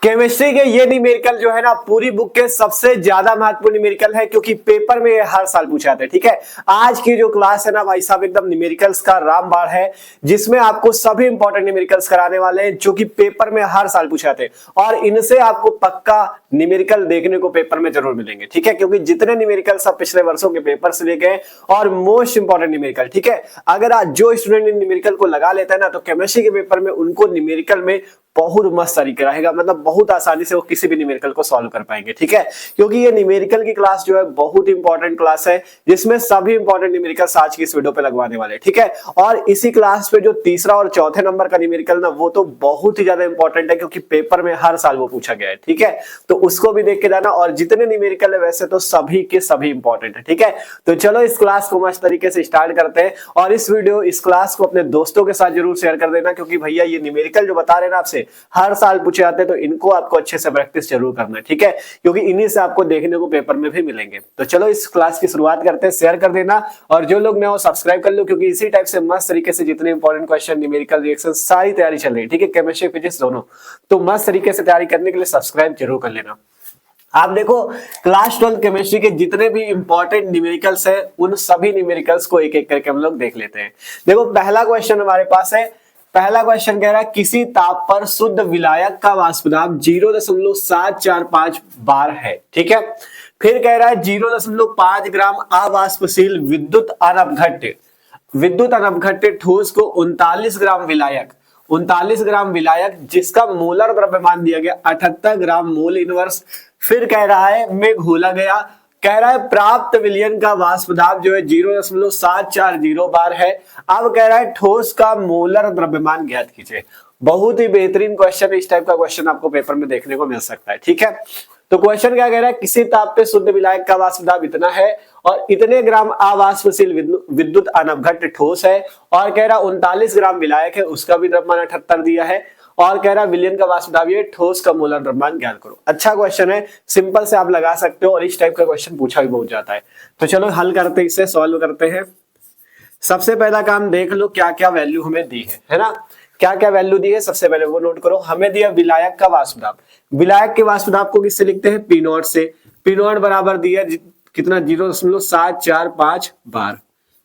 Chemistry के ये numerical जो है ना पूरी बुक के सबसे ज्यादा महत्वपूर्ण न्यूमेरिकल है, क्योंकि पेपर में ये हर साल पूछे जाते हैं। ठीक है, आज की जो क्लास है ना भाई साहब एकदम न्यूमेरिकल्स का रामबाण है, जिसमें आपको सभी इंपॉर्टेंट न्यूमेरिकल्स कराने वाले हैं जो कि पेपर में हर साल पूछे जाते हैं, और इनसे आपको पक्का न्यूमेरिकल देखने को पेपर में जरूर मिलेंगे। ठीक है, क्योंकि जितने न्यूमेरिकल्स आप पिछले वर्षों के पेपर से लेके हैं और मोस्ट इंपॉर्टेंट न्यूमेरिकल, ठीक है, अगर आज जो स्टूडेंट न्यूमेरिकल को लगा लेता है ना, तो केमिस्ट्री के पेपर में उनको न्यूमेरिकल में बहुत मस्त तरीके रहेगा, मतलब बहुत आसानी से वो किसी भी न्यूमेरिकल को सॉल्व कर पाएंगे। ठीक है, क्योंकि ये न्यूमेरिकल की क्लास जो है बहुत इंपॉर्टेंट क्लास है, जिसमें सभी इंपॉर्टेंट न्यूमेरिकल्स आज की इस वीडियो पे लगवाने वाले हैं। ठीक है, और इसी क्लास पे जो तीसरा और चौथे नंबर का न्यूमेरिकल ना, वो तो बहुत ही ज्यादा इंपॉर्टेंट है, क्योंकि पेपर में हर साल वो पूछा गया है। ठीक है, तो उसको भी देख के जाना, और जितने न्यूमेरिकल है वैसे तो सभी के सभी इंपॉर्टेंट है। ठीक है, तो चलो इस क्लास को मस्त तरीके से स्टार्ट करते हैं, और इस क्लास को अपने दोस्तों के साथ जरूर शेयर कर देना, क्योंकि भैया ये न्यूमेरिकल जो बता रहे हैं ना आपसे हर साल पूछे जाते हैं, तो इनको आपको अच्छे से प्रैक्टिस जरूर करना है। ठीक है, क्योंकि इन्हीं से आपको देखने को पेपर में भी मिलेंगे। तो चलो इस क्लास की शुरुआत करते हैं, शेयर कर देना, और जो लोग नए हो सब्सक्राइब कर लो, क्योंकि इसी टाइप से मस्त तरीके से जितने इंपॉर्टेंट क्वेश्चन, न्यूमेरिकल, रिएक्शन सारी तैयारी चल रही है। ठीक है, केमिस्ट्री फिजिक्स दोनों, तो मस्त तरीके से तैयारी करने के लिए सब्सक्राइब जरूर कर लेना। आप देखो क्लास 12 केमिस्ट्री के जितने भी इंपॉर्टेंट न्यूमेरिकल्स है, उन सभी न्यूमेरिकल्स को एक एक करके हम लोग देख लेते हैं। देखो पहला क्वेश्चन हमारे पास है, पहला क्वेश्चन कह रहा है किसी ताप पर शुद्ध विलायक का वाष्प दाब 0.745 बार है। ठीक है, फिर कह रहा है 0.5 ग्राम अवाष्पशील विद्युत अनवघट्य ठोस को 39 ग्राम विलायक जिसका मोलर द्रव्यमान दिया गया 78 ग्राम मोल इनवर्स, फिर कह रहा है में घोला गया। कह रहा है प्राप्त विलयन का वाष्प दाब जो है 0.740 बार है। अब कह रहा है ठोस का मोलर द्रव्यमान ज्ञात कीजिए। बहुत ही बेहतरीन क्वेश्चन, इस टाइप का क्वेश्चन आपको पेपर में देखने को मिल सकता है। ठीक है, तो क्वेश्चन क्या कह रहा है, किसी ताप पे शुद्ध विलायक का वाष्प दाब इतना है और इतने ग्राम अवाष्पशील विद्युत अनवघट्य ठोस है, और कह रहा 39 ग्राम विलायक है, उसका भी द्रव्यमान 78 दिया है, और कह रहा विलयन का वाष्प दाब ये ठोस का मोलर द्रव्यमान ज्ञात करो। अच्छा क्वेश्चन है, सिंपल से आप लगा सकते हो, और इस टाइप का क्वेश्चन पूछा भी बहुत जाता है। तो चलो हल करते हैं, इसे सॉल्व करते हैं। सबसे पहला काम देख लो क्या क्या वैल्यू हमें दी है ना, क्या क्या वैल्यू दी है सबसे पहले वो नोट करो। हमें दिया विलायक का वाष्प दाब, विलायक के वाष्प दाब को किससे लिखते हैं, पी नॉट से। पी नॉट बराबर दिया कितना 0.745 बार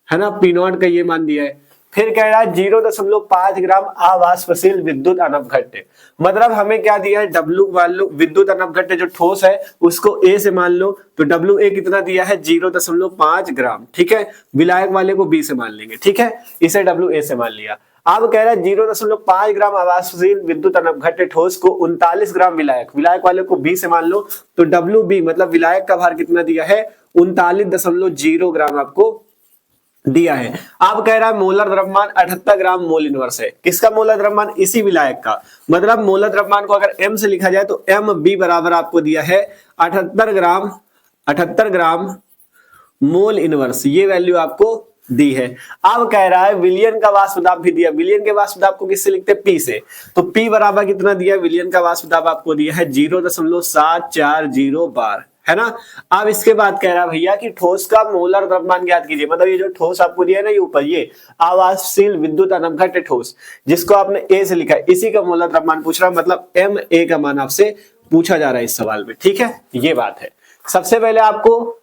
है ना, पी नॉट का ये मान दिया है। फिर कह रहा है 0.5 ग्राम अवाष्पशील विद्युत अनवघट्य, मतलब हमें क्या दिया है, डब्ल्यू मान लो, विद्युत अनवघट्य जो ठोस है उसको ए से मान लो, तो डब्ल्यू ए कितना दिया है 0.5 ग्राम। ठीक है, विलायक वाले को बी से मान लेंगे। ठीक है, इसे डब्ल्यू ए से मान लिया। अब कह रहा है 0.5 ग्राम अवाष्पशील विद्युत अनवघट्य ठोस को 39 ग्राम विलायक वाले को बी से मान लो, तो डब्ल्यू बी मतलब विलायक का भार कितना दिया है 39.0 ग्राम आपको दिया है। अब कह रहा है मोलर द्रव्यमान 78 ग्राम मोल इनवर्स है। किसका मोलर द्रव्यमान, इसी विलायक का, मतलब मोलर द्रव्यमान को अगर m से लिखा जाए तो एम बी बराबर आपको दिया है 78 ग्राम मोल इनवर्स, ये वैल्यू आपको दी है। अब कह रहा है विलयन का वाष्प दाब भी दिया, विलयन के वाष्प दाब को किससे लिखते हैं, पी से, तो पी बराबर कितना दिया, विलयन का वाष्प दाब आपको दिया है 0.740 बार है ना। अब इसके बाद कह रहा है भैया कि ठोस का मोलर द्रव्यमान ज्ञात कीजिए, मतलब ये जो ठोस आपको दिया है ना, ये ऊपर ये अवाष्पशील विद्युत अनवघट्य ठोस जिसको आपने ए से लिखा है, इसी का मोलर द्रव्यमान पूछ रहा है, मतलब एम ए का मान आपसे पूछा जा रहा है इस सवाल में। ठीक है, ये बात है। सबसे पहले आपको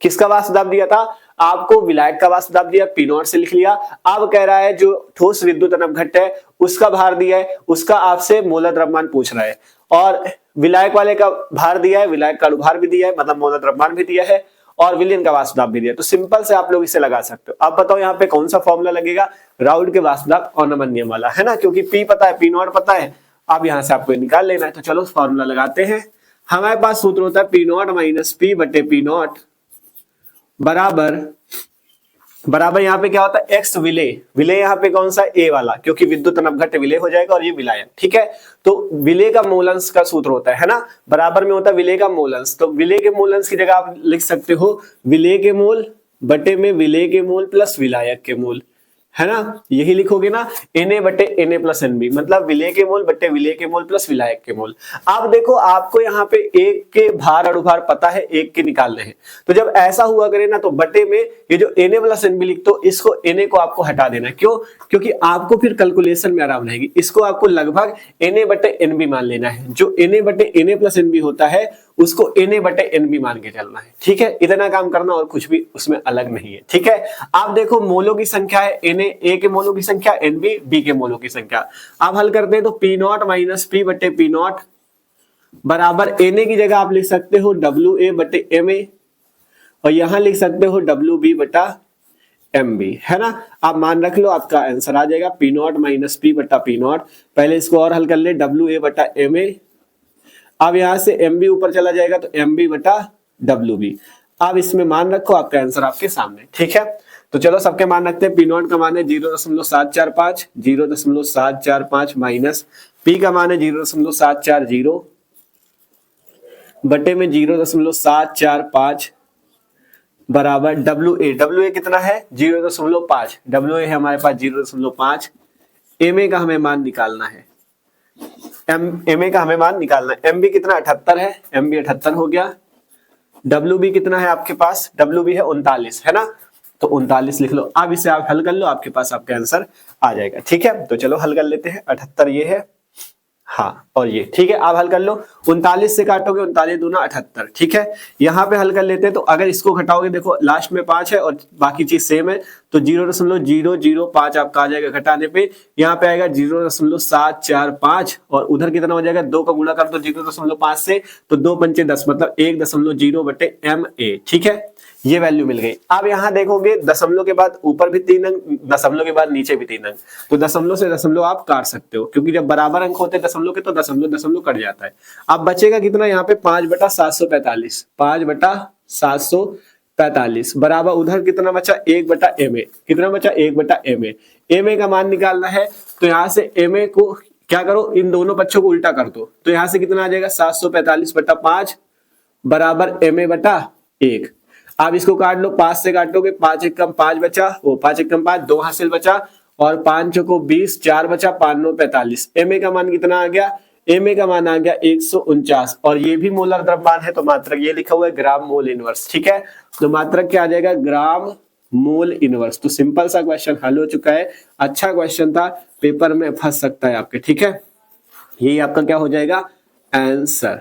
किसका वाष्प दाब दिया था, आपको विलायक का वाष्प दाब दिया, पी नॉट से लिख लिया। अब कह रहा है जो ठोस विद्युत अनवघट्य है उसका भार दिया है, उसका आपसे मोलर द्रव्यमान पूछ रहा है, और विलायक वाले का भार दिया है, विलायक का अनुभार भी दिया है, मतलब मोलर द्रव्यमान भी दिया है, और विलयन का वाष्प दाब भी दिया है। तो सिंपल से आप लोग इसे लगा सकते हो। अब बताओ यहाँ पे कौन सा फॉर्मूला लगेगा, राउल्ट के वाष्प दाब ऑर्नमन नियम वाला है ना, क्योंकि पी पता है, पी नॉट पता है, अब यहाँ से आपको निकाल लेना है। तो चलो फॉर्मूला लगाते हैं। हमारे पास सूत्र होता है पी नॉट माइनस पी बटे पी नॉट बराबर यहाँ पे क्या होता है, एक्स विलय यहाँ पे कौन सा, ए वाला, क्योंकि विद्युत अनवघट्य विलय हो जाएगा और ये विलायक। ठीक है, तो विलय का मोलंश का सूत्र होता है ना, बराबर में होता है विलय का मोलंश, तो विलय के मोलंश की जगह आप लिख सकते हो विलय के मोल बटे में विलय के मोल प्लस विलायक के मोल है ना, यही लिखोगे ना, Na बटे Na प्लस Nb, मतलब विलेय के मोल बटे विलेय के मोल प्लस विलायक के मोल। अब देखो आपको यहाँ पे एक के भार अणुभार पता है, एक के निकालने हैं, तो जब ऐसा हुआ करे ना तो बटे में ये जो Na प्लस Nb लिखते इसको Na को आपको हटा देना। क्यों? क्योंकि आपको फिर कैलकुलेशन में आराम रहेगी। इसको आपको लगभग Na बटे Nb मान लेना है, जो Na बटे Na प्लस Nb होता है उसको Na बटे Nb मान के चलना है। ठीक है, इतना काम करना और कुछ भी उसमें अलग नहीं है। ठीक है, आप देखो मोलों की संख्या है Na, A के मोलों की संख्या, Nb B के मोलों की संख्या। आप हल करते हैं तो P नॉट माइनस P बटे P नॉट बराबर Na की जगह आप लिख सकते हो WA बटे Ma, और यहां लिख सकते हो WB बटा MB, है ना। आप मान रख लो, आपका आंसर आ जाएगा P नॉट माइनस P बटा P नॉट। पहले इसको और हल कर ले, WA बटा Ma, अब यहां से MB ऊपर चला जाएगा तो MB बटा WB। अब इसमें मान रखो, आपका आंसर आपके सामने। ठीक है, तो चलो सबके मान रखते हैं। P नॉट का मान है 0.745, 0.745 माइनस P का मान है 0.740 बटे में 0.745 बराबर WA कितना है 0.5, WA है हमारे पास 0.5, MA का हमें मान निकालना है, MA का हमें मान निकालना है। MB कितना 78 है, MB 78 हो गया। WB कितना है आपके पास, WB है 39, है ना, तो 39 लिख लो। अब इसे आप हल कर लो, आपके पास आपका आंसर आ जाएगा। ठीक है, तो चलो हल कर लेते हैं। 78 ये है, हाँ, और ये ठीक है, आप हल कर लो। 39 से काटोगे 39 दूना 78। ठीक है, यहाँ पे हल कर लेते हैं, तो अगर इसको घटाओगे, देखो लास्ट में 5 है और बाकी चीज सेम है, तो 0.005 आपका आ जाएगा घटाने पे। यहाँ पे आएगा 0.745 और उधर कितना हो जाएगा, 2 का गुणा कर दो 0.5 से, तो 2 पंचे 10, मतलब 1.0 बटे MA। ठीक है, ये वैल्यू मिल गई। अब यहाँ देखोगे दशमलव के बाद ऊपर भी 3 अंक, दशमलव के बाद नीचे भी 3 अंक, तो दशमलव से दशमलव आप काट सकते हो, क्योंकि जब बराबर अंक होते हैं दशमलव के तो दशमलव दशमलव कट जाता है। अब बचेगा कितना यहाँ पे 5/745, 5/745 बराबर उधर कितना बचा 1/Ma, कितना बचा 1/Ma। Ma का मान निकालना है, तो यहाँ से Ma को क्या करो, इन दोनों पक्षों को उल्टा कर दो, तो यहाँ से कितना आ जाएगा 745/5 बराबर Ma/1। आप इसको काट लो, 5 से काटोगे, 5 एक कम 5 बचा, वो 5 एक कम 5, 2 हासिल बचा, और 5 चौको 20, 4 बचा, 5 9 45। Ma का मान कितना आ गया, Ma का मान आ गया 149, और ये भी मोलर द्रव्यमान है, तो मात्रक ये लिखा हुआ है ग्राम मोल इनवर्स। ठीक है, तो मात्रक क्या आ जाएगा, ग्राम मोल इनवर्स। तो सिंपल सा क्वेश्चन हल हो चुका है, अच्छा क्वेश्चन था, पेपर में फंस सकता है आपके। ठीक है, यही आपका क्या हो जाएगा आंसर।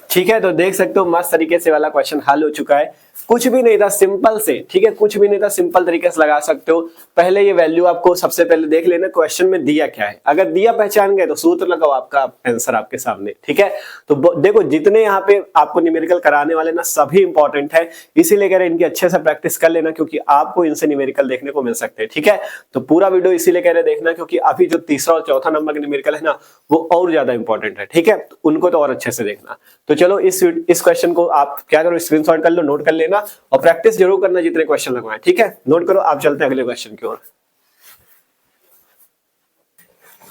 ठीक है, तो देख सकते हो मस्त तरीके से वाला क्वेश्चन हल हो चुका है, कुछ भी नहीं था, सिंपल से। ठीक है, कुछ भी नहीं था, सिंपल तरीके से लगा सकते हो। पहले ये वैल्यू आपको सबसे पहले देख लेना क्वेश्चन में दिया क्या है, अगर दिया पहचान गए तो सूत्र लगाओ, आपका आंसर आपके सामने। ठीक है, तो देखो जितने यहाँ पे आपको न्यूमेरिकल कराने वाले ना सभी इंपॉर्टेंट है, इसीलिए कह रहे हैं इनकी अच्छे से प्रैक्टिस कर लेना, क्योंकि आपको इनसे न्यूमेरिकल देखने को मिल सकते हैं। ठीक है, तो पूरा वीडियो इसीलिए कह रहे देखना, क्योंकि अभी जो तीसरा और चौथा नंबर के न्यूमेरिकल है ना वो और ज्यादा इंपॉर्टेंट है। ठीक है, तो उनको तो और अच्छे से देखना। तो चलो इस क्वेश्चन को आप क्या करो, स्क्रीनशॉट कर लो, नोट कर लेना, और प्रैक्टिस जरूर करना जितने क्वेश्चन लगवाएं। ठीक है, नोट करो। आप चलते हैं अगले क्वेश्चन की ओर।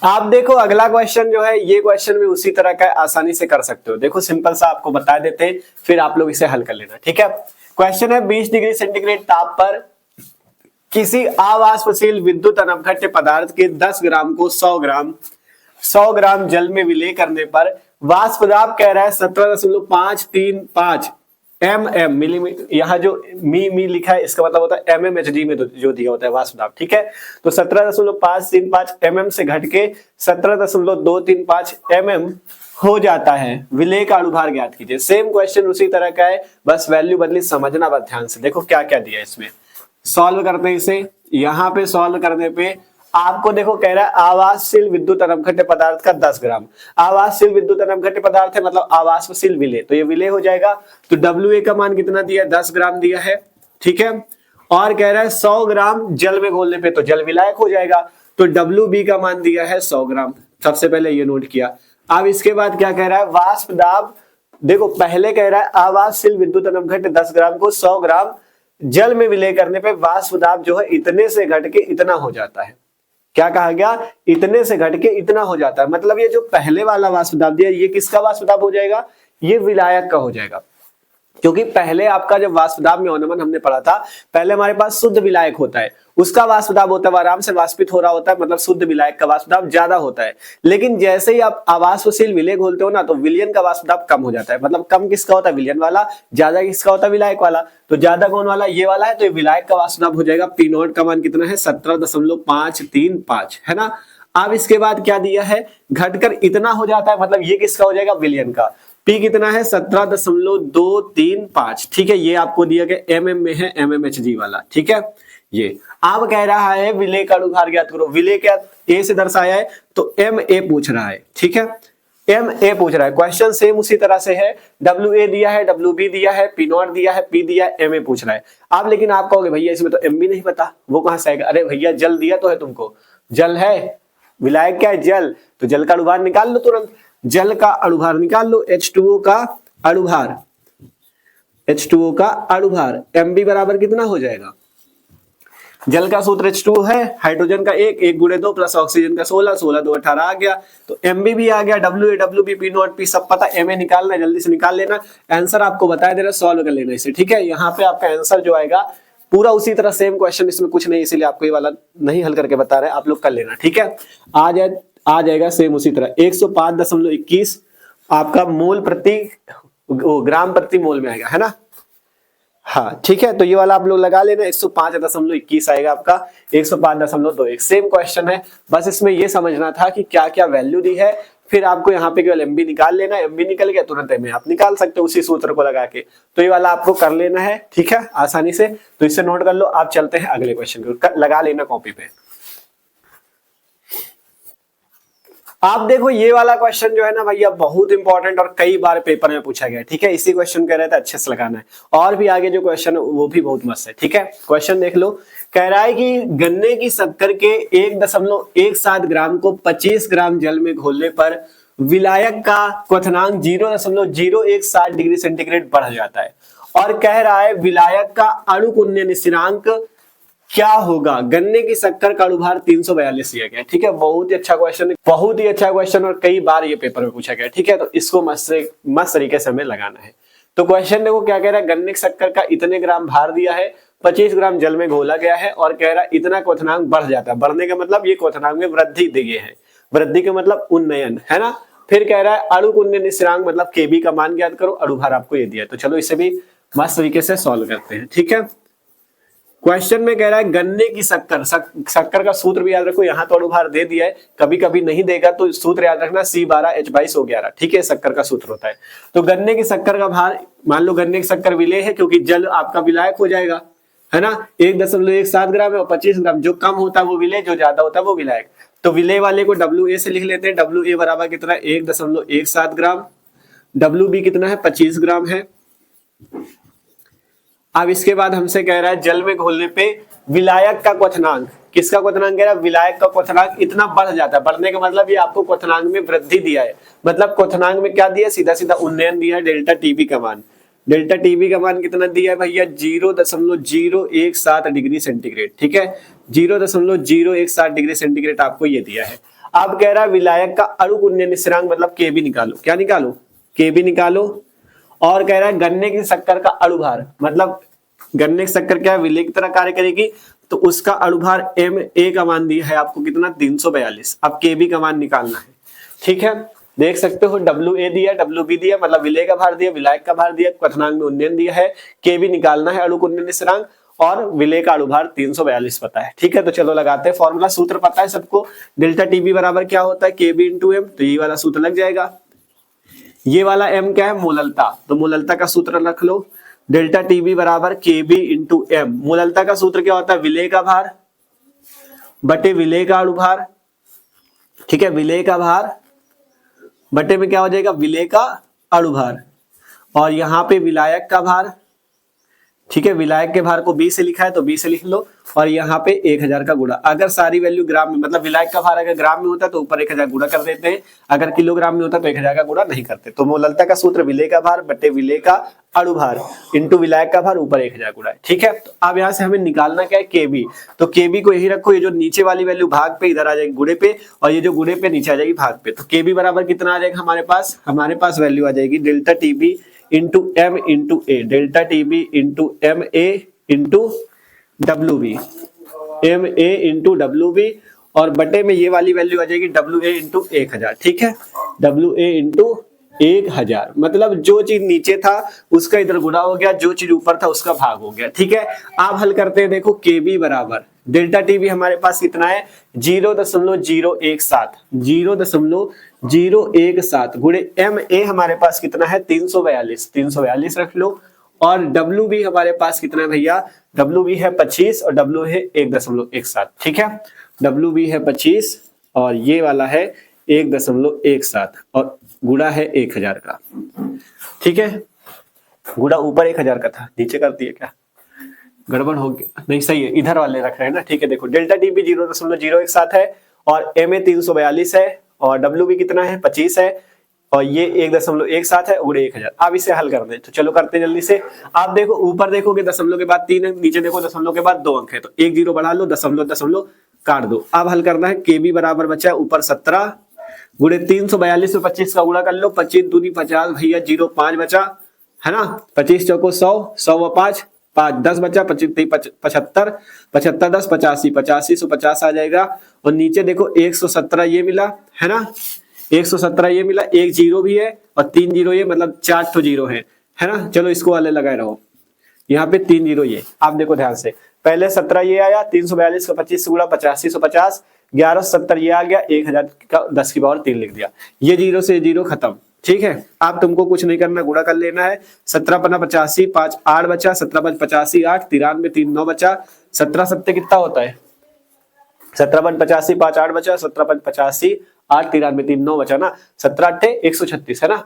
आप देखो अगला क्वेश्चन जो है, ये क्वेश्चन भी उसी तरह का आसानी से कर सकते हो। देखो सिंपल सा आपको बता देते हैं, फिर आप लोग इसे हल कर लेना। ठीक है, क्वेश्चन है 20 डिग्री सेंटीग्रेड ताप पर किसी अवाष्पशील विद्युत अनवघट्य पदार्थ के 10 ग्राम को 100 ग्राम जल में विलय करने पर वाष्प दाब कह रहा है 17.535 mm मिलीमीटर। यहाँ जो मी लिखा है इसका मतलब होता है mmHg में जो दिया होता है वाष्प दाब। ठीक है, तो 17.535 mm से घट के 17.235 mm हो जाता है। विलय का अणुभार ज्ञात कीजिए। सेम क्वेश्चन उसी तरह का है, बस वैल्यू बदली, समझना बस ध्यान से। देखो क्या क्या दिया है इसमें, सॉल्व करते हैं इसे। यहाँ पे सॉल्व करने पे आपको देखो कह रहा है आवासशील विद्युत अनवघट्य पदार्थ का 10 ग्राम। आवासशील विद्युत अनवघट्य पदार्थ है मतलब आवासशील विलय, तो ये विलय हो जाएगा। तो WA का मान कितना दिया है, 10 ग्राम दिया है। ठीक है, और कह रहा है 100 ग्राम जल में घोलने पे तो जल विलायक हो जाएगा, तो WB का मान दिया है 100 ग्राम। सबसे पहले ये नोट किया। अब इसके बाद क्या कह रहा है, वाष्प दाब। देखो पहले कह रहा है आवासशील विद्युत अनवघट्य 10 ग्राम को 100 ग्राम जल में विलय करने पे वाष्प दाब जो है इतने से घट के इतना हो जाता है। क्या कहा गया, इतने से घट के इतना हो जाता है। मतलब ये जो पहले वाला वाष्प दाब दिया, ये किसका वाष्प दाब हो जाएगा, ये विलायक का हो जाएगा। क्योंकि पहले आपका जब वाष्प दाब में अवनमन हमने पढ़ा था, पहले हमारे पास शुद्ध विलायक होता है, उसका वाष्प दाब होता है, आराम से वाष्पित हो रहा होता है, मतलब शुद्ध विलायक का वाष्प दाब ज्यादा होता है। लेकिन जैसे ही आप अवाष्पशील विलेय घोलते हो ना, तो विलयन का वाष्प दाब कम हो जाता है। मतलब कम किसका होता है? विलयन वाला। ज्यादा किसका होता है? विलायक वाला। तो ज्यादा कौन वाला? ये वाला है। तो ये विलायक का वाष्प दाब हो जाएगा, पी नॉट का मान कितना है? 17.535 है ना। अब इसके बाद क्या दिया है? घटकर इतना हो जाता है, मतलब ये किसका हो जाएगा? विलयन का। पी कितना है? 17.235। ठीक है, ये आपको दिया गया एमएम में है, एमएमएचजी वाला। ठीक है, ये अब कह रहा है विलेय का अनुभार ज्ञात करो। विलेय क्या ए से दर्शाया है, तो एम ए पूछ रहा है। ठीक है, एम ए पूछ रहा है। क्वेश्चन सेम उसी तरह से है, डब्ल्यू ए दिया है, डब्ल्यू बी दिया है, पी नॉट दिया है, पी दिया है, एम ए पूछ रहा है। अब लेकिन आप कहोगे भैया इसमें तो एम भी नहीं पता, वो कहां से आएगा? अरे भैया जल दिया तो है तुमको, जल है, विलायक क्या है? जल। तो जल का अनुभार निकाल लो तुरंत, जल का अनुभार निकाल लो। H2O का अनुभार, H2O का अनुभार Mb बराबर कितना हो जाएगा? जल का सूत्र H2O है, हाइड्रोजन का 1 गुणे 2 प्लस ऑक्सीजन का 16, 16 2 18 आ गया। तो Mb भी आ गया, WA WB P not P सब पता, Ma निकालना है, जल्दी से निकाल लेना। आंसर आपको बताया दे रहा, सॉल्व कर लेना इसे। ठीक है, यहाँ पे आपका आंसर जो आएगा पूरा उसी तरह सेम क्वेश्चन, इसमें कुछ नहीं, इसीलिए आपको ये वाला नहीं हल करके बता रहे, आप लोग कर लेना। ठीक है, आ जाएगा सेम उसी तरह। 105.21 आपका मोल प्रति ग्राम प्रति मोल में आएगा, है ना। हाँ ठीक है, तो ये वाला आप लोग लगा लेना। 105.21 आएगा आपका, 105.21 सेम क्वेश्चन है। बस इसमें ये समझना था कि क्या क्या वैल्यू दी है, फिर आपको यहाँ पे केवल एमबी निकाल लेना। एमबी निकल गया, तुरंत एमए आप निकाल सकते हो उसी सूत्र को लगा के। तो ये वाला आपको कर लेना है, ठीक है, आसानी से। तो इससे नोट कर लो। आप चलते हैं अगले क्वेश्चन को, लगा लेना कॉपी पे। आप देखो ये वाला क्वेश्चन जो है ना भैया बहुत इंपॉर्टेंट और कई बार पेपर में पूछा गया है। ठीक है, इसी क्वेश्चन कह रहे थे अच्छे से लगाना है, और भी आगे जो क्वेश्चन है वो भी बहुत मस्त है। ठीक है, क्वेश्चन देख लो। कह रहा है कि गन्ने की शक्कर के 1.17 ग्राम को 25 ग्राम जल में घोलने पर विलायक का क्वथनांक 0.017 डिग्री सेंटीग्रेड बढ़ जाता है, और कह रहा है विलायक का अणुकुण्य स्थिरांक क्या होगा। गन्ने की शक्कर का अनुभार 342 दिया गया। ठीक है, बहुत ही अच्छा क्वेश्चन है, बहुत ही अच्छा क्वेश्चन, और कई बार ये पेपर में पूछा गया। ठीक है, तो इसको मस्त तरीके से हमें लगाना है। तो क्वेश्चन देखो क्या कह रहा है, गन्ने की शक्कर का इतने ग्राम भार दिया है, 25 ग्राम जल में घोला गया है, और कह रहा है इतना क्वथनांक बढ़ जाता है। बढ़ने का मतलब ये क्वथनांक में वृद्धि दिए है, वृद्धि का मतलब उन्नयन, है ना। फिर कह रहा है अणुकुण्य स्थिरांक मतलब केबी का मान ज्ञात करो, अनुभार आपको ये दिया है। तो चलो इसे भी मस्त तरीके से सॉल्व करते हैं। ठीक है, क्वेश्चन में कह रहा है गन्ने की शक्कर, शक्कर का सूत्र भी याद रखो, यहाँ तो अनुभार दे दिया है, कभी कभी नहीं देगा तो सूत्र याद रखना, C12H22O11। ठीक है, शक्कर का सूत्र होता है। तो गन्ने की शक्कर का भार, मान लो गन्ने की शक्कर विलेय है, क्योंकि जल आपका विलायक हो जाएगा, है ना। 1.17 ग्राम है, और 25 ग्राम, जो कम होता है वो विलेय, जो ज्यादा होता है वो विलायक। तो विलेय वाले को WA से लिख लेते हैं। WA बराबर कितना है? 1.17 ग्राम। WB कितना है? 25 ग्राम है। अब इसके बाद हमसे कह रहा है जल में घोलने पे विलायक का क्वथनांक, किसका क्वथनांक कह रहा है? विलायक का क्वथनांक इतना बढ़ जाता है। बढ़ने का मतलब ये आपको क्वथनांक में वृद्धि दिया है, मतलब क्वथनांक में क्या दिया है? सीधा सीधा उन्नयन दिया है। डेल्टा टीबी का मान, डेल्टा टीबी का मान कितना दिया है भैया? 0.017 डिग्री सेंटीग्रेड। ठीक है, 0.017 डिग्री सेंटीग्रेड आपको ये दिया है। अब कह रहा है विलायक का अणुकुण्य स्थिरांक मतलब केबी निकालो। क्या निकालो? केबी निकालो। और कह रहा है गन्ने की शक्कर का अणुभार, मतलब गन्ने की शक्कर क्या है? विलेय की तरह कार्य करेगी, तो उसका अणुभार Ma का मान दिया है आपको कितना? 342। अब Kb का मान निकालना है। ठीक है, देख सकते हो WA दिया, WB दिया, मतलब विलेय का भार दिया, विलायक का भार दिया, क्वथनांक में उन्नयन दिया है, Kb निकालना है अणुकुण्य स्थिरांक, और विलेय का अणुभार 342 पता है। ठीक है, तो चलो लगाते हैं फॉर्मूला। सूत्र पता है सबको, डेल्टा टीबी बराबर क्या होता है? Kb into M। तो ये वाला सूत्र लग जाएगा। ये वाला M क्या है? मोललता। तो मोललता का सूत्र रख लो, डेल्टा टीबी बराबर Kb इंटू M। मोललता का सूत्र क्या होता है? विलेय का भार बटे विलेय का अणुभार। ठीक है, विलेय का भार बटे में क्या हो जाएगा? विलेय का अणुभार, और यहाँ पे विलायक का भार। ठीक है, विलायक के भार को B से लिखा है तो B से लिख लो, और यहाँ पे 1000 का गुणा। अगर सारी वैल्यू ग्राम में, मतलब विलायक का भार अगर ग्राम में होता तो ऊपर 1000 गुणा कर देते हैं, अगर किलोग्राम में होता तो 1000 का गुणा नहीं करते। तो मोलरता का सूत्र विलेय का भार बटे विलेय का अणुभार इंटू विलायक का भार ऊपर 1000 गुणा है, ठीक है। तो अब यहाँ से हमें निकालना क्या है, केबी। तो केबी को यही रखो, ये जो नीचे वाली वैल्यू भाग पे इधर आ जाएगी गुणे पे, और ये जो गुणे पे नीचे आ जाएगी भाग पे। तो केबी बराबर कितना आ जाएगा हमारे पास वैल्यू आ जाएगी delta TB into M into A, delta TB into M A into W B, M A into W B, और बटे में ये वाली वैल्यू आ जाएगी डब्ल्यू ए इंटू 1000, ठीक है। डब्ल्यू ए इंटू 1000, मतलब जो चीज नीचे था उसका इधर गुणा हो गया, जो चीज ऊपर था उसका भाग हो गया, ठीक है। आप हल करते हैं, देखो केबी बराबर डेल्टा टीबी हमारे पास कितना है 0.017, 0.017 गुणे एम ए हमारे पास कितना है 342 रख लो, और डब्ल्यू बी हमारे पास कितना है भैया, डब्ल्यू बी है 25 और डब्ल्यू है 1.17, ठीक है। डब्ल्यू बी है 25 और ये वाला है 1.17 और गुणा है 1000 का, ठीक है। गुणा ऊपर 1000 का था, नीचे कर दिए क्या, गड़बड़ हो गया, नहीं सही है, इधर वाले रख रहे हैं ना, ठीक है। देखो डेल्टा टी बी 0.017 है और एम ए 342 है और डब्ल्यू बी कितना है 25 है और ये 1.17 है गुणे 1000। अब इसे हल कर दे, तो चलो करते हैं जल्दी से। आप देखो ऊपर देखोगे दशमलव के बाद 3 अंक, नीचे देखो दशमलव के बाद 2 अंक है, तो 1 0 बढ़ा लो, दशमलव काट दो। अब हल करना है, केबी बराबर बचा है ऊपर 17 गुणे 342 में 25 का गुणा कर लो, 25 दूनी 50 भैया 0 5 बचा है ना, 25 चौको 100, 100 व 5 5 10 बचा, 25 75 75 10 85 85 से 50 आ जाएगा, और नीचे देखो 117 ये मिला है ना, 117 ये मिला, एक जीरो भी है और 3 जीरो ये, मतलब 4 तो जीरो है ना। चलो इसको वाले लगाए रहो, यहाँ पे 3 जीरो ये। आप देखो ध्यान से, पहले 17 ये आया, 342 का 25 से गुणा 85 150, 1170 ये आ गया, 1000 का 10 की पावर 3 लिख दिया, ये जीरो से जीरो खत्म, ठीक है। आप तुमको कुछ नहीं करना, गुणा कर लेना है, 17 पन्ना 85 5 8 बचा, 17 5 85 8 93 3 9 बचा, 17 सत्ते कितना होता है, 17 5 85 5 8 बचा, 17 5 85 8 93 3 9 बचा ना, 17 8 136 है ना,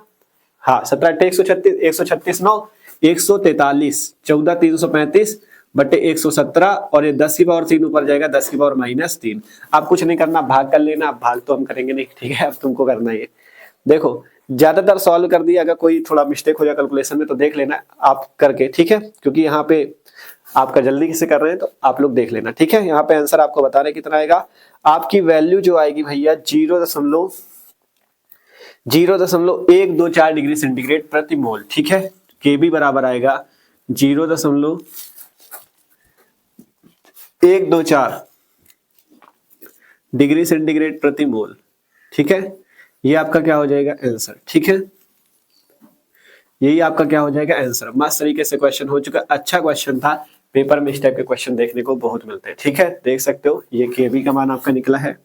हाँ 17 8 136 136 9 143 14 335 बटे 117 और ये 10 की पावर 3 ऊपर जाएगा, 10 की पावर -3। आप कुछ नहीं करना, भाग कर लेना, भाग तो हम करेंगे नहीं, ठीक है। अब तुमको करना है, देखो ज्यादातर सॉल्व कर दिया, अगर कोई थोड़ा मिस्टेक हो जाए कैलकुलेशन में तो देख लेना आप करके, ठीक है, क्योंकि यहाँ पे आपका जल्दी से कर रहे हैं तो आप लोग देख लेना, ठीक है। यहाँ पे आंसर आपको बता रहे कितना आएगा, आपकी वैल्यू जो आएगी भैया 0.024 डिग्री सेंटीग्रेड प्रति मोल, ठीक है। केबी बराबर आएगा 0.124 डिग्री सेंटीग्रेड प्रति मोल, ठीक है। ये आपका क्या हो जाएगा आंसर, ठीक है। यही आपका क्या हो जाएगा आंसर। मस्त तरीके से क्वेश्चन हो चुका, अच्छा क्वेश्चन था, पेपर में इस टाइप के क्वेश्चन देखने को बहुत मिलते हैं, ठीक है। देख सकते हो ये केबी का मान आपका निकला है,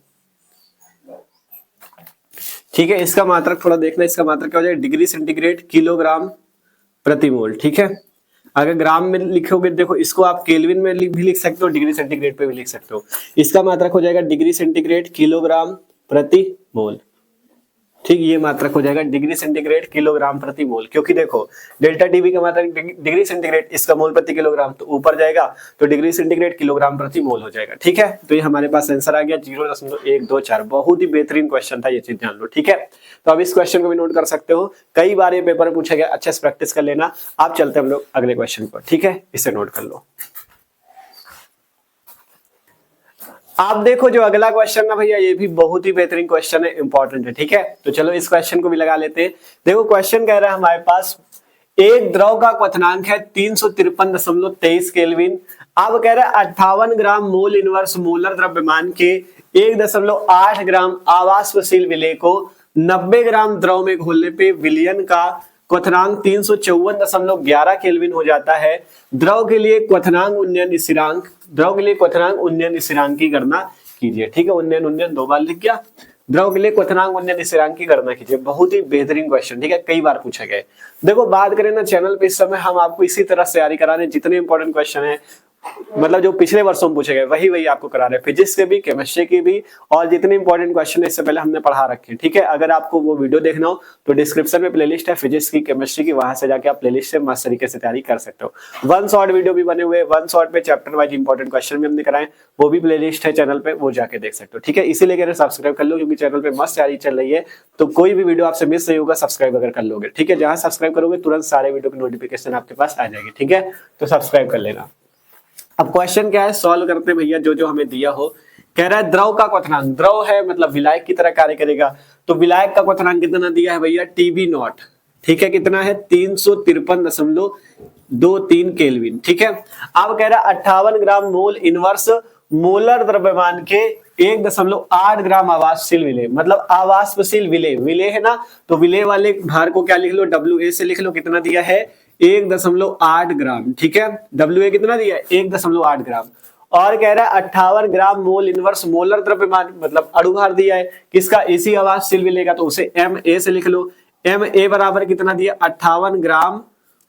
ठीक है। इसका मात्रक थोड़ा देखना, इसका मात्रक क्या हो जाएगा डिग्री सेंटीग्रेड किलोग्राम प्रति मोल, ठीक है। अगर ग्राम में लिखोगे, देखो इसको आप केल्विन में भी लिख सकते हो, डिग्री सेंटीग्रेड पे भी लिख सकते हो। इसका मात्रक हो जाएगा डिग्री सेंटीग्रेड किलोग्राम प्रति मोल, ठीक, ये मात्रक हो जाएगा डिग्री सेंटीग्रेड किलोग्राम प्रति मोल, क्योंकि देखो डेल्टा टीबी का मात्रक डिग्री सेंटीग्रेड, इसका मोल प्रति किलोग्राम, तो ऊपर जाएगा तो डिग्री सेंटीग्रेड किलोग्राम प्रति मोल हो जाएगा, ठीक है। तो ये हमारे पास आंसर आ गया 0.124। बहुत ही बेहतरीन क्वेश्चन था, ये चीज ध्यान लो, ठीक है। तो अब इस क्वेश्चन को भी नोट कर सकते हो, कई बार ये पेपर में पूछा गया, अच्छे से प्रैक्टिस कर लेना। आप चलते हम लोग अगले क्वेश्चन पर, ठीक है, इसे नोट कर लो। आप देखो जो अगला क्वेश्चन ना भैया, ये भी बहुत ही बेहतरीन क्वेश्चन है, इंपॉर्टेंट है, ठीक है। तो चलो इस क्वेश्चन को भी लगा लेते हैं। देखो क्वेश्चन कह रहा है हमारे पास एक द्रव का क्वथनांक है 353.23 केल्विन। अब कह रहा है 58 ग्राम मोल इनवर्स मोलर द्रव्यमान के 1.8 ग्राम आवासशील विलेय को 90 ग्राम द्रव में घोलने पे विलयन का क्वथनांक 354.11 केल्विन हो जाता है। द्रव के लिए क्वथनांक उन्नयन स्थिरांक की गणना कीजिए, ठीक है। उन्नयन 2 बार लिख गया, द्रव के लिए क्वथनांक उन्नयन स्थिरांक की गणना कीजिए। बहुत ही बेहतरीन क्वेश्चन, ठीक है, कई बार पूछा गया। देखो बात करें ना चैनल पे, इस समय हम आपको इसी तरह से तैयारी करा रहे हैं, जितने इंपॉर्टेंट क्वेश्चन है मतलब जो पिछले वर्षों में पूछे गए वही आपको करा रहे हैं, फिजिक्स के भी, केमिस्ट्री की भी, और जितने इंपॉर्टेंट क्वेश्चन इससे पहले हमने पढ़ा रखे हैं। ठीक है, अगर आपको वो वीडियो देखना हो तो डिस्क्रिप्शन में प्लेलिस्ट है फिजिक्स की, केमिस्ट्री की, वहां से जाके आप प्लेलिस्ट से मस्त तरीके से तैयारी कर सकते हो। वन शॉट वीडियो भी बने हुए, वन शॉट पे चैप्टर वाइज इंपॉर्टेंट क्वेश्चन भी हमने कराए, वो भी प्लेलिस्ट है चैनल पे, वो जाके देख सकते हो। ठीक है, इसीलिए कह रहे सब्सक्राइब कर लो, क्योंकि चैनल पे मस्त तैयारी चल रही है, तो कोई भी वीडियो आपसे मिस नहीं होगा सब्सक्राइब अगर कर लोगे। ठीक है, जहां सब्सक्राइब करोगे तुरंत सारे वीडियो की नोटिफिकेशन आपके पास आ जाएगी। ठीक है, तो सब्सक्राइब कर लेना। अब क्वेश्चन क्या है, सॉल्व करते हैं भैया जो हमें दिया हो। कह रहा है द्रव का क्वथनांक, द्रव है मतलब विलायक की तरह कार्य करेगा, तो विलायक का क्वथनांक कितना दिया है भैया, टीबी नॉट। ठीक है, कितना है, 353.23 केल्विन। ठीक है, अब कह रहा है 58 ग्राम मोल इनवर्स मोलर द्रव्यमान के 1.8 ग्राम आवासशील विलेय, मतलब आवासशील विलेय, विलेय है ना, तो विलेय वाले भार को क्या लिख लो, WA से लिख लो, कितना दिया है 1.8 ग्राम। ठीक है, WA कितना दिया है 1.8 ग्राम। और कह रहा है 58 ग्राम मोल इनवर्स मोलर द्रव्यमान, मतलब अणुभार दिया है किसका, इसी आवासशील विलेय का, तो उसे MA से लिख लो। MA बराबर कितना दिया, 58 ग्राम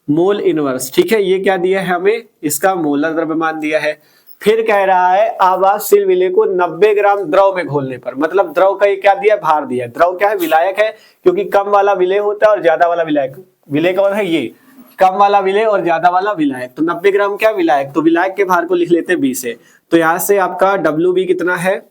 मोल इनवर्स। ठीक है, ये क्या दिया है हमें, इसका मोलर द्रव्यमान दिया है। फिर कह रहा है आवासशील विलेय को 90 ग्राम द्रव में घोलने पर, मतलब द्रव का ये क्या दिया, भार दिया। द्रव क्या है, विलायक है, क्योंकि कम वाला विलेय होता है और ज्यादा वाला विलायक। विलेय कौन है, ये कम वाला विलेय और ज्यादा वाला विलायक, तो 90 ग्राम क्या विलायक, तो विलायक के भार को लिख लेते हैं 20 से, तो यहां से आपका WB कितना है,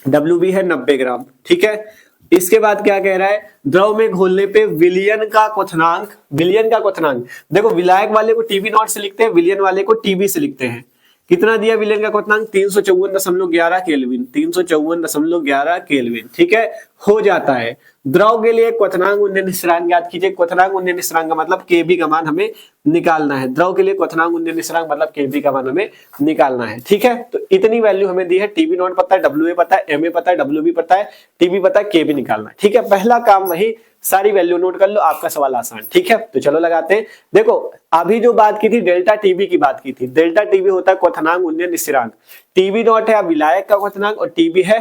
WB है 90 ग्राम। ठीक है, इसके बाद क्या कह रहा है, द्रव में घोलने पे विलयन का क्वथनांक, विलयन का क्वथनांक देखो, विलायक वाले को TB नॉट से लिखते हैं, विलयन वाले को TB से लिखते हैं। कितना दिया विलयन का क्वथनांक, 354.11 केल्विन, 354.11 केल्विन। ठीक है, हो जाता है। द्रव के लिए क्वथनांक उन्नयन स्थिरांक ज्ञात कीजिए। क्वथनांक उन्नयन स्थिरांक का मतलब Kb का मान हमें निकालना है। द्रव के लिए क्वथनांक उन्नयन स्थिरांक मतलब Kb का मान हमें निकालना है। ठीक है, तो इतनी वैल्यू हमें दी है, TB नॉट पता है, WA पता है, MA पता है, WB पता है, TB पता है, Kb निकालना है। ठीक है, पहला काम वही, सारी वैल्यू नोट कर लो, आपका सवाल आसान। ठीक है, तो चलो लगाते हैं। देखो अभी जो बात की थी डेल्टा टीबी की बात की थी, डेल्टा टीबी होता है क्वथनांक उन्नयन स्थिरांक, TB नॉट है विलायक का क्वथनांक और TB है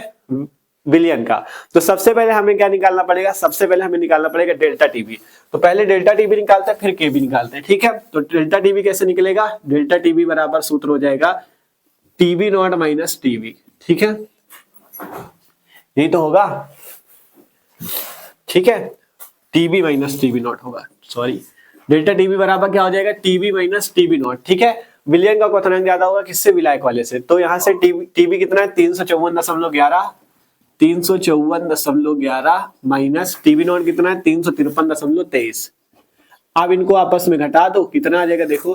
विलयन का। तो सबसे पहले हमें क्या निकालना पड़ेगा, सबसे पहले हमें निकालना पड़ेगा डेल्टा टीबी। तो पहले डेल्टा टीबी निकालते हैं, फिर केबी निकालते हैं। ठीक है, तो डेल्टा टीबी कैसे निकलेगा, डेल्टा टीबी बराबर सूत्र हो जाएगा TB नॉट माइनस TB। ठीक है, यही तो होगा। ठीक है, TB माइनस TB नॉट होगा, सॉरी, डेल्टा TB बराबर क्या हो जाएगा, TB माइनस TB नॉट। ठीक है, विलयन का क्वथनांक ज्यादा होगा किससे, विलायक वाले से, तो यहां से TB कितना है 354.11, 354.11 माइनस TB नॉट कितना है 353.23। अब इनको आपस में घटा दो, कितना आ जाएगा देखो,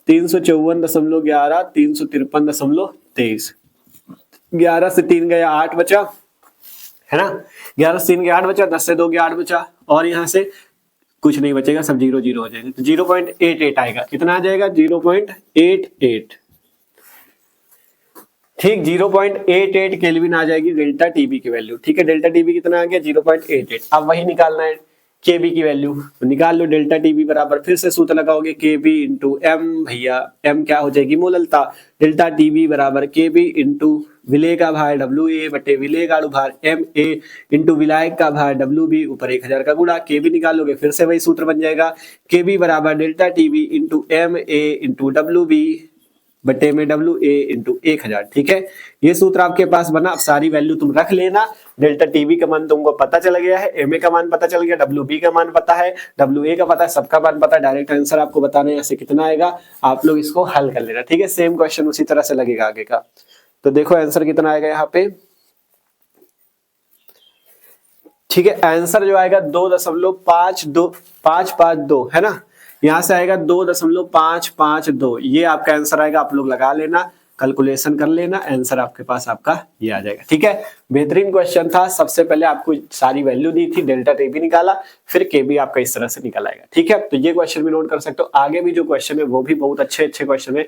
354.11, 353.23, 11 से 3 गया 8 बचा, है ना, 11 से 3 गया 8 बचा, 10 से 2 गया 8 बचा, और यहां से कुछ नहीं बचेगा, सब 0 0 हो जाएगा, तो 0.88 आएगा। कितना आ जाएगा, 0.88। ठीक, 0.88 केल्विन आ जाएगी डेल्टा टीबी की वैल्यू। ठीक है, डेल्टा टीबी कितना आ गया, 0.88। अब वही निकालना है केबी की वैल्यू, तो निकाल लो डेल्टा टीबी बराबर, फिर से सूत्र लगाओगे केबी इंटू एम, भैया एम क्या हो जाएगी, मोललता, डेल्टा टीबी बराबर केबी इंटू विलेय का भार WA बटे विलेय का भार MA इंटू विलायक का भार WB ऊपर 1000 का गुणा, केबी निकालोगे फिर से वही सूत्र बन जाएगा, केबी बराबर delta TB into MA into WB बटे में WA इंटू 1000। ठीक है, ये सूत्र आपके पास बना। अब सारी वैल्यू तुम रख लेना, डेल्टा टीबी का मान तुमको पता चल गया है, MA का मान पता चल गया, WB का मान पता है, WA का पता है, सबका मान पता है। डायरेक्ट आंसर आपको बताना है ऐसे कितना आएगा, आप लोग इसको हल कर लेना। ठीक है, सेम क्वेश्चन उसी तरह से लगेगा आगे का। तो देखो आंसर कितना आएगा यहाँ पे, ठीक है, आंसर जो आएगा 2.552 है ना, यहां से आएगा 2.552, ये आपका आंसर आएगा। आप लोग लगा लेना, कैलकुलेशन कर लेना, आंसर आपके पास आपका ये आ जाएगा। ठीक है, बेहतरीन क्वेश्चन था। सबसे पहले आपको सारी वैल्यू दी थी, डेल्टा टीबी निकाला, फिर केबी आपका इस तरह से निकल आएगा। ठीक है, तो ये क्वेश्चन भी नोट कर सकते हो। आगे भी जो क्वेश्चन है वो भी बहुत अच्छे क्वेश्चन है।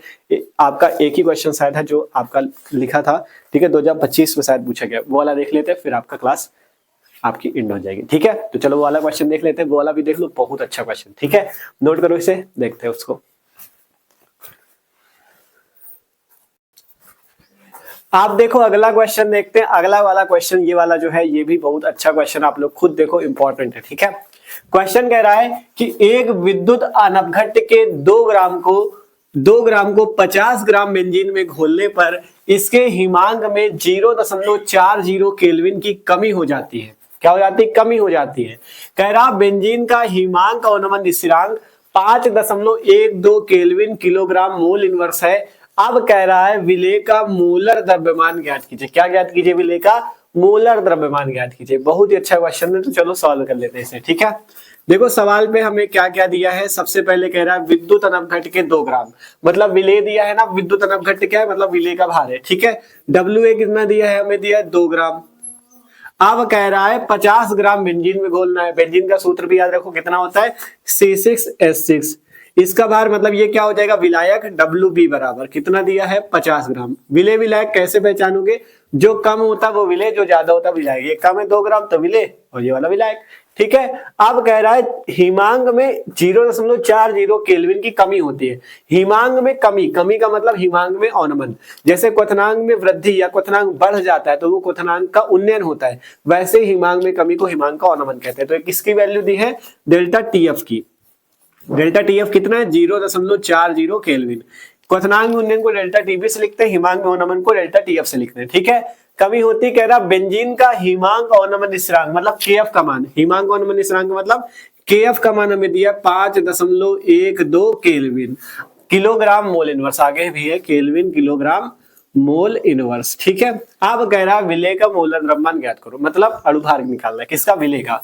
आपका एक ही क्वेश्चन शायद है जो आपका लिखा था, ठीक है, 2025 में शायद पूछा गया, वो वाला देख लेते हैं, फिर आपका क्लास आपकी एंड हो जाएगी। ठीक है, तो चलो वो वाला क्वेश्चन देख लेते हैं, वो वाला भी देख लो, बहुत अच्छा क्वेश्चन। ठीक है, नोट करो इसे, देखते हैं उसको। आप देखो अगला क्वेश्चन देखते हैं। अगला वाला क्वेश्चन, ये वाला जो है, ये भी बहुत अच्छा क्वेश्चन, आप लोग खुद देखो, इंपॉर्टेंट है। ठीक है, क्वेश्चन कह रहा है कि एक विद्युत अनपघट्ट के 2 ग्राम को 2 ग्राम को 50 ग्राम बेंजीन में घोलने पर इसके हिमांक में 0.40 केल्विन की कमी हो जाती है। क्या हो जाती है? कमी हो जाती है। कह रहा बेंजीन का हिमांक अवनमन स्थिरांक 5.12 केल्विन किलोग्राम मोल इनवर्स है। अब कह रहा है विलेय का मोलर द्रव्यमान ज्ञात कीजिए। क्या ज्ञात कीजिए? विलेय का मोलर द्रव्यमान ज्ञात कीजिए। बहुत ही अच्छा क्वेश्चन है, तो चलो सॉल्व कर लेते हैं इसे। ठीक है, देखो सवाल पे हमें क्या क्या दिया है। सबसे पहले कह रहा है विद्युत अनवघट के 2 ग्राम, मतलब विलेय दिया है ना। विद्युत अनवघट क्या है? मतलब विलेय का भार है। ठीक है, WA कितना दिया है? हमें दिया है 2 ग्राम। अब कह रहा है 50 ग्राम बेंजीन में घोलना है। बेंजीन का सूत्र भी याद रखो, कितना होता है? C6H6। इसका भार मतलब ये क्या हो जाएगा? विलायक WB बराबर कितना दिया है? 50 ग्राम। विलेय विलायक कैसे पहचानोगे? जो कम होता है वो विलेय, जो ज्यादा होता है विलायक। ये कम है 2 ग्राम तो विलेय, और ये वाला विलायक। ठीक है, अब कह रहा है हिमांक में 0.40 केल्विन की कमी होती है। हिमांक में कमी, कमी का मतलब हिमांक में अवनमन। जैसे क्वथनांक में वृद्धि या क्वथनांक बढ़ जाता है तो वो क्वथनांक का उन्नयन होता है, वैसे ही हिमांक में कमी को हिमांक का अवनमन कहते हैं। तो किसकी वैल्यू दी है? डेल्टा TF की। डेल्टा TF कितना है? 0.40 केल्विन। क्वथनांक उन्नयन को डेल्टा TB से लिखते हैं, हिमांक में अवनमन को डेल्टा TF से लिखते हैं। ठीक है, कमी होती कह रहा बेंजीन का हिमांक अवनमन स्थिरांक मतलब KF का मान। हिमांक अवनमन स्थिरांक मतलब KF का मान हमें दिया 5.12 केल्विन किलोग्राम मोल इनवर्स। आगे भी है केल्विन किलोग्राम मोल इनवर्स। ठीक है, अब कह रहा विलेय का मोलर द्रव्यमान ज्ञात करो, मतलब अणुभार निकालना है। किसका? विलेय का।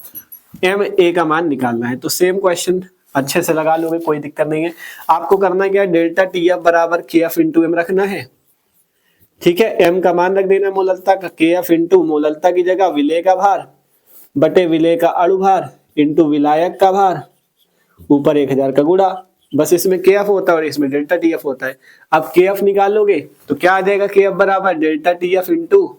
MA का मान निकालना है। तो सेम क्वेश्चन अच्छे से लगा लोगे, कोई दिक्कत नहीं है। आपको करना क्या है? डेल्टा TF बराबर KF इंटू M रखना है। ठीक है, M का मान रख देना मोलरता का, KF इंटू मोलरता की जगह विलेय का भार बटे विलेय का अणुभार इंटू विलायक का भार ऊपर 1000 का गुणा। बस इसमें KF होता है और इसमें डेल्टा TF होता है। अब KF निकालोगे तो क्या आ जाएगा? KF बराबर डेल्टा TF इंटू,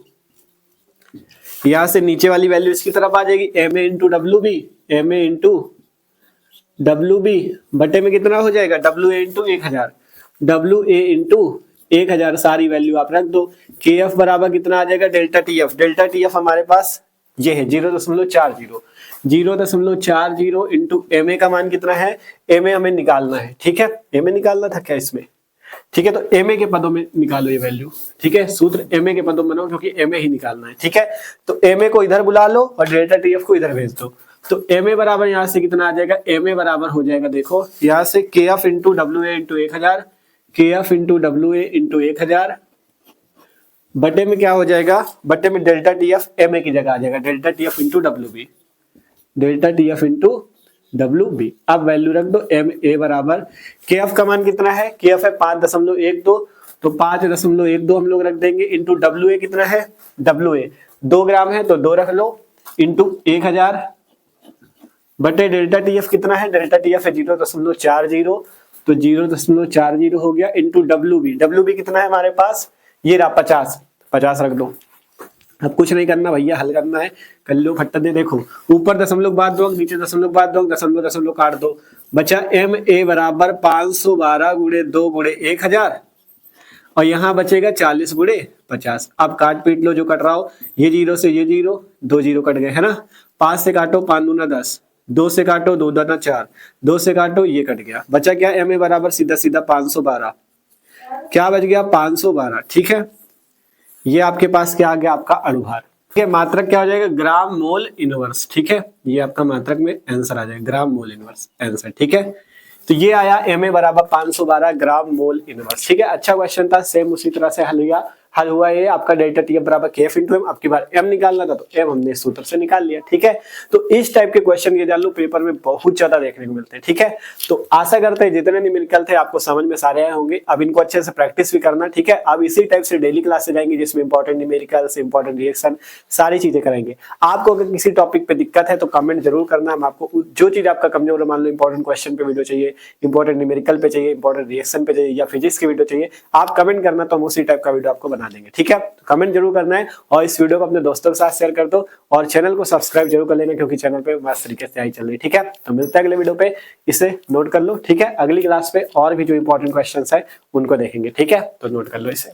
यहां से नीचे वाली वैल्यू इसकी तरफ आ जाएगी, MA into WB, MA into WB बटे में कितना हो जाएगा? WA इंटू 1000, WA इंटू 1000 सारी वैल्यू आप रख दो। KF बराबर कितना आ जाएगा? Delta TF। डेल्टा TF हमारे पास ये है 0.40। 0.40 इंटू MA का मान कितना है? MA हमें निकालना है। ठीक है, MA निकालना था क्या इसमें? ठीक है, तो MA के पदों में निकालो ये वैल्यू। ठीक है, सूत्र MA के पदों में बनाओ क्योंकि MA ही निकालना है। ठीक है, तो MA को इधर बुला लो और डेल्टा TF को इधर भेज दो। तो MA बराबर यहां से कितना आ जाएगा? MA बराबर हो जाएगा, देखो यहां से KF into WA into 1000, KF into WA into 1000 बटे में क्या हो जाएगा? बटे में डेल्टा TF MA की जगह आ जाएगा, delta TF into WB, delta TF into WB। अब वैल्यू रख दो। MA बराबर KF का मान कितना है? KF है 5.12, तो 5.12 हम लोग रख देंगे इंटू WA कितना है? WA 2 ग्राम है तो 2 रख लो इंटू 1000 बटे डेल्टा TF कितना है? डेल्टा TF है 0.40, तो 0.40 हो गया इंटू WB। WB कितना है हमारे पास? ये रहा 50 रख दो। अब कुछ नहीं करना भैया, हल करना है, कर लो फट्टा दे। देखो ऊपर दशमलव बाद दो, नीचे दशमलव बाद दो, दशमलव दशमलव काट दो। बचा MA बराबर 512 गुणे 2 गुणे 1000 और यहाँ बचेगा 40 गुणे 50। अब काट पीट लो जो कट रहा हो। ये 0 से ये 0, 2 0 कट गए है ना। 5 से काटो 5 दूना 10, 2 से काटो 2 दूना 4, 2 से काटो ये कट गया। बचा क्या? MA बराबर सीधा सीधा 512। क्या बच गया? 512। ठीक है, ये आपके पास क्या आ गया? आपका अणुभार। ठीक है, मात्रक क्या हो जाएगा? ग्राम मोल इनवर्स। ठीक है, ये आपका मात्रक में आंसर आ जाएगा, ग्राम मोल इनवर्स आंसर। ठीक है, तो ये आया MA बराबर 512 ग्राम मोल इनवर्स। ठीक है, अच्छा क्वेश्चन था, सेम उसी तरह से हल हुआ ये आपका डेल्टा TF बराबर KF इंटू M। आपकी बार M निकालना था तो M हमने सूत्र से निकाल लिया। ठीक है, तो इस टाइप के क्वेश्चन ये जान लो पेपर में बहुत ज्यादा देखने को मिलते हैं। ठीक है, तो आशा करते हैं जितने न्यूमेरिकल थे आपको समझ में सारे आए होंगे। अब इनको अच्छे से प्रैक्टिस भी करना। ठीक है, अब इसी टाइप से डेली क्लास से जाएंगे जिसमें इंपॉर्टेंट न्यूमेरिकल्स, इंपॉर्टेंट रिएक्शन, सारी चीजें करेंगे। आपको अगर किसी टॉपिक पे दिक्कत है तो कमेंट जरूर करना। हम आपको जो चीज आपका कमजोर है, मान लो इंपॉर्टेंट क्वेश्चन पे वीडियो चाहिए, इंपॉर्टेंट न्यूमेरिकल पे चाहिए, इंपॉर्टेंट रिएक्शन पे चाहिए या फिजिक्स की वीडियो चाहिए, आप कमेंट करना तो हम उसी टाइप का वीडियो आपको बना देंगे। ठीक है, कमेंट जरूर करना है और इस वीडियो को अपने दोस्तों के साथ शेयर कर दो और चैनल को सब्सक्राइब जरूर कर लेना क्योंकि चैनल पे मस्त तरीके से आई चल रही है। ठीक है, तो मिलते हैं अगले वीडियो पे, इसे नोट कर लो। ठीक है, अगली क्लास पे और भी जो इंपॉर्टेंट क्वेश्चंस है उनको देखेंगे। ठीक है, तो नोट कर लो इसे।